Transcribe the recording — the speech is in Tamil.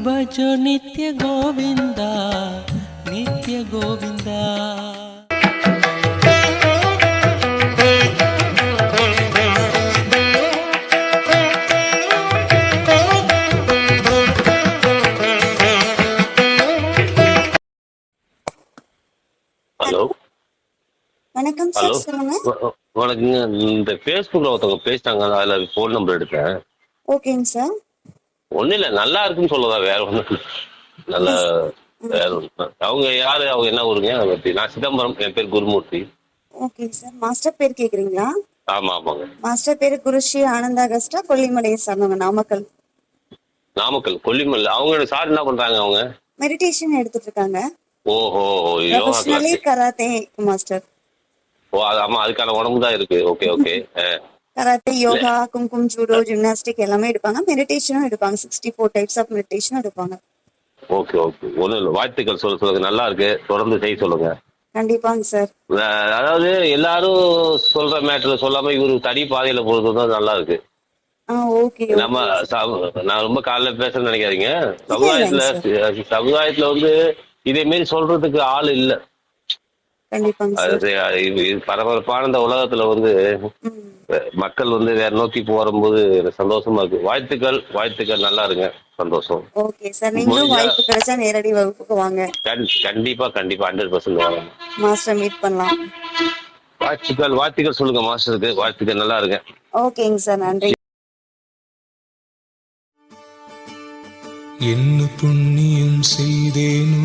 भजो नित्य गोविंदा नित्य गोविंदा। ஹலோ வணக்கம் ஹலோ சார், சொல்லுங்க. வணக்கங்க. இந்த ஃபேஸ்புக்கில் ஒருத்தவங்க பேசிட்டாங்க, அதில் ஃபோன் நம்பர் எடுத்தேன். ஓகேங்க சார். ஒன்றும் இல்லை, நல்லா இருக்குன்னு சொல்லலாம், வேற ஒன்றும் நல்லா எஸ். வேற ஒன்று. அவங்க யார், அவங்க என்ன ஊருங்க? நான் சிதம்பரம், என் பேர் குருமூர்த்தி. ஓகேங்க சார். மாஸ்டர் பேர் கேக்குறீங்களா? ஆமாம் ஆமாங்க. மாஸ்டர் பேரு குருஸ்ரீ ஆனந்தா கஸ்டா, கொல்லிமலையை சார்ந்தவங்க, நாமக்கல். நாமக்கல் கொல்லிமலை. அவங்க சார் என்ன பண்ணுறாங்க அவங்க? மெடிடேஷன் எடுத்துட்டு இருக்காங்க. ஓஹோ, yoga professionally class. Karate master. ஓ அது ஆமாம், அதுக்கான உடம்பு தான் இருக்குது. Okay okay. கராத்தே, இல்லை, யோகா, கும்கும், ஜூடோ, ஜிம்னாஸ்டிக் எல்லாமே எடுப்பாங்க. மெடிடேஷனும் எடுப்பாங்க. 64 டைப்ஸ் ஆஃப் மெடிடேஷன் எடுப்பாங்க. ஓகே ஓகே, ஒன்றும் இல்லை. வாழ்த்துக்கள் சொல்லுங்க, நல்லா இருக்கு, தொடர்ந்து செய்ய சொல்லுங்க. கண்டிப்பாங்க சார். அதாவது எல்லாரும் சொல்ற மேட்டர் சொல்லாம இவரு தனி பாதையில போறது தான் நல்லா இருக்கு. ஓகே நம்ம ஓகே. நான் ரொம்ப காலைல பேசுறேன்னு நினைக்காதீங்க. இல்ல இல்லைங்க சமுதாயத்துல சார். சமுதாயத்துல வந்து இதே மாரி சொல்றதுக்கு ஆள் இல்ல. கண்டிப்பாங்க சார். இது பரபரப்பான இந்த உலகத்துல வந்து ம். மக்கள் வந்து வேற நோக்கி போகும்போது எனக்கு சந்தோஷமா இருக்கு. வாழ்த்துக்கள் வாழ்த்துக்கள், நல்லா இருங்க, சந்தோஷம். Okay sir. நீங்களும் முடிஞ்சா வாய்ப்பு கிடைச்சா நேரடி வகுப்புக்கு வாங்க. கண்டிப்பா கண்டிப்பா 100% வரேன். மாஸ்டர் மீட் பண்ணலாம். வாழ்த்துக்கள் வாழ்த்துக்கள் சொல்லுங்க மாஸ்டருக்கு. வாழ்த்துக்கள், நல்லா இருங்க. ஓகேங்க சார், நன்றி. என்ன புண்ணியம் செய்தேனோ